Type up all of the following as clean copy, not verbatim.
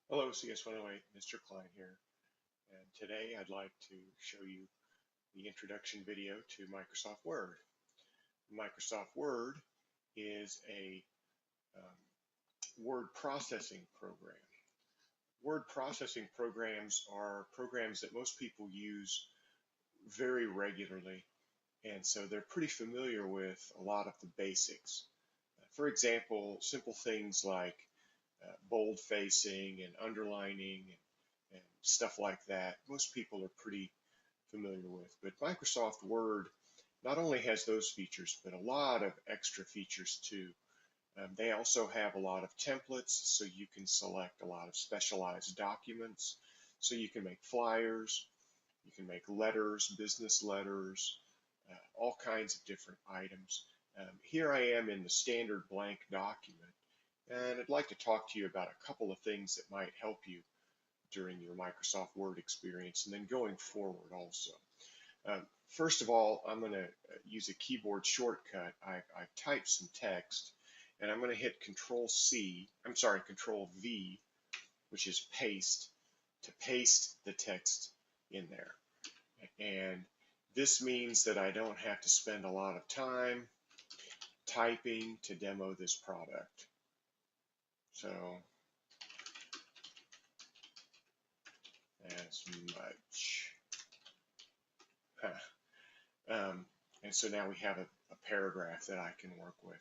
Hello, CS108, Mr. Klein here, and today I'd like to show you the introduction video to Microsoft Word. Microsoft Word is a word processing program. Word processing programs are programs that most people use very regularly, and so they're pretty familiar with a lot of the basics. For example, simple things like bold facing and underlining and stuff like that, most people are pretty familiar with. But Microsoft Word not only has those features, but a lot of extra features too. They also have a lot of templates, so you can select a lot of specialized documents. So you can make flyers, you can make letters, business letters, all kinds of different items. Here I am in the standard blank document, and I'd like to talk to you about a couple of things that might help you during your Microsoft Word experience and then going forward also. First of all, I'm going to use a keyboard shortcut. I've typed some text, and I'm going to hit Control V, which is paste, to paste the text in there. And this means that I don't have to spend a lot of time typing to demo this product. So as much. And so now we have a paragraph that I can work with.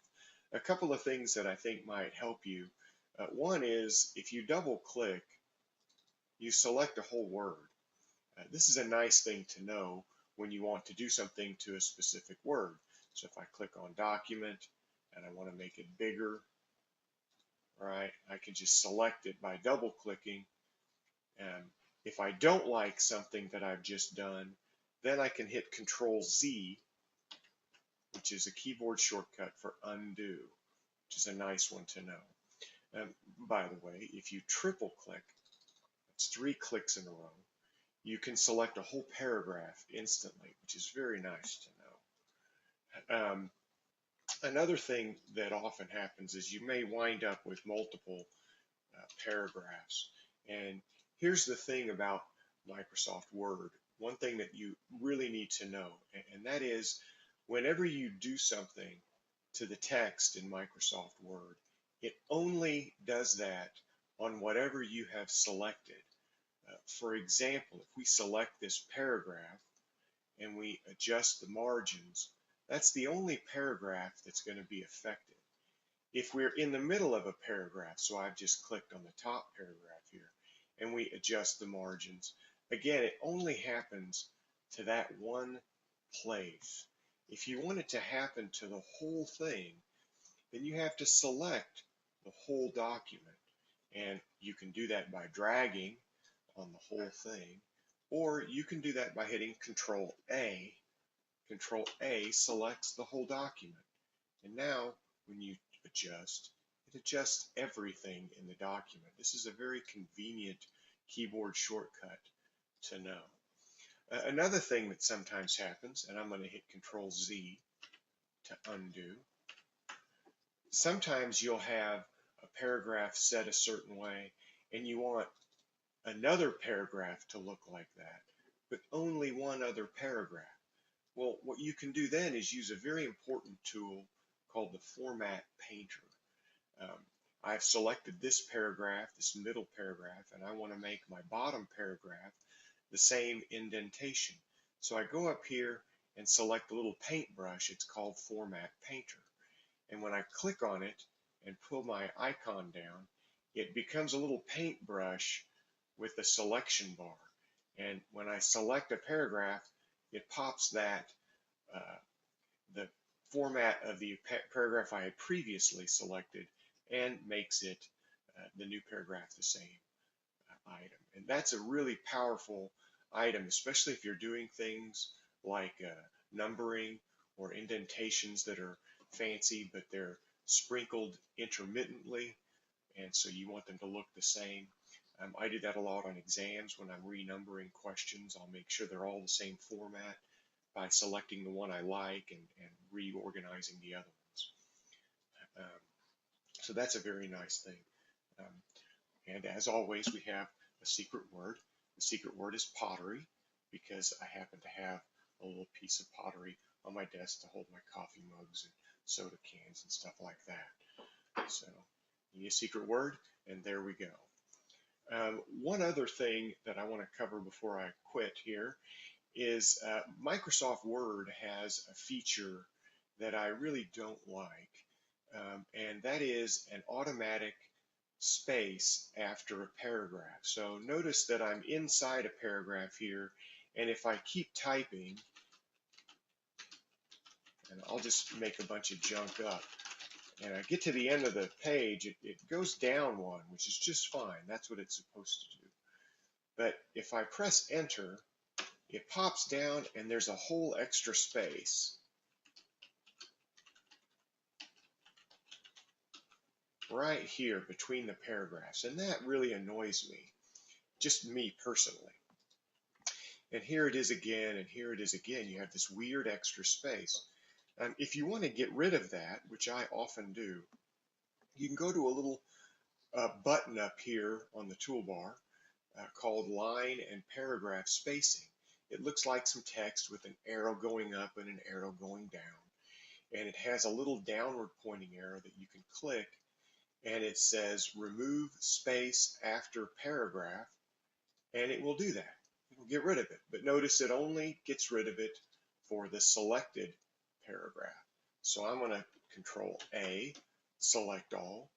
A couple of things that I think might help you. One is if you double click, you select a whole word. This is a nice thing to know when you want to do something to a specific word. So if I click on document and I want to make it bigger, right, I can just select it by double clicking. If I don't like something that I've just done, then I can hit Control Z, which is a keyboard shortcut for undo, which is a nice one to know. By the way, if you triple click, it's 3 clicks in a row, you can select a whole paragraph instantly, which is very nice to know. Another thing that often happens is you may wind up with multiple paragraphs. And here's the thing about Microsoft Word. One thing that you really need to know, and that is whenever you do something to the text in Microsoft Word, it only does that on whatever you have selected. For example, if we select this paragraph and we adjust the margins, that's the only paragraph that's going to be affected. If we're in the middle of a paragraph, so I've just clicked on the top paragraph here, and we adjust the margins, again, it only happens to that one place. If you want it to happen to the whole thing, then you have to select the whole document. And you can do that by dragging on the whole thing, or you can do that by hitting Control A. Control A selects the whole document. And now when you adjust, it adjusts everything in the document. This is a very convenient keyboard shortcut to know. Another thing that sometimes happens, and I'm going to hit Control Z to undo. Sometimes you'll have a paragraph set a certain way, and you want another paragraph to look like that, but only one other paragraph. Well, what you can do then is use a very important tool called the Format Painter. I've selected this paragraph, this middle paragraph, and I want to make my bottom paragraph the same indentation. So I go up here and select the little paintbrush. It's called Format Painter. And when I click on it and pull my icon down, it becomes a little paintbrush with a selection bar. And when I select a paragraph, it pops that the format of the paragraph I had previously selected and makes it the new paragraph the same item. And that's a really powerful item, especially if you're doing things like numbering or indentations that are fancy, but they're sprinkled intermittently, and so you want them to look the same. I do that a lot on exams when I'm renumbering questions. I'll make sure they're all the same format by selecting the one I like and reorganizing the other ones. So that's a very nice thing. And as always, we have a secret word. The secret word is pottery, because I happen to have a little piece of pottery on my desk to hold my coffee mugs and soda cans and stuff like that. So you need a secret word, and there we go. One other thing that I want to cover before I quit here is Microsoft Word has a feature that I really don't like, and that is an automatic space after a paragraph. So notice that I'm inside a paragraph here, and if I keep typing, and I'll just make a bunch of junk up, and I get to the end of the page, it goes down one, which is just fine. That's what it's supposed to do. But if I press enter, it pops down and there's a whole extra space right here between the paragraphs, and that really annoys me, just me personally. And here it is again, and here it is again. You have this weird extra space. If you want to get rid of that, which I often do, you can go to a little button up here on the toolbar called line and paragraph spacing. It looks like some text with an arrow going up and an arrow going down, and it has a little downward pointing arrow that you can click, and it says remove space after paragraph, and it will do that. It will get rid of it, but notice it only gets rid of it for the selected paragraph. So I'm going to Control A, select all,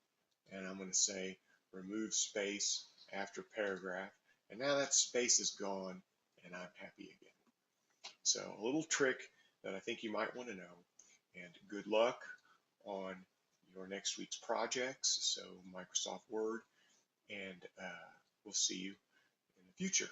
and I'm going to say remove space after paragraph, and now that space is gone and I'm happy again. So a little trick that I think you might want to know, and good luck on your next week's projects. So Microsoft Word, and we'll see you in the future.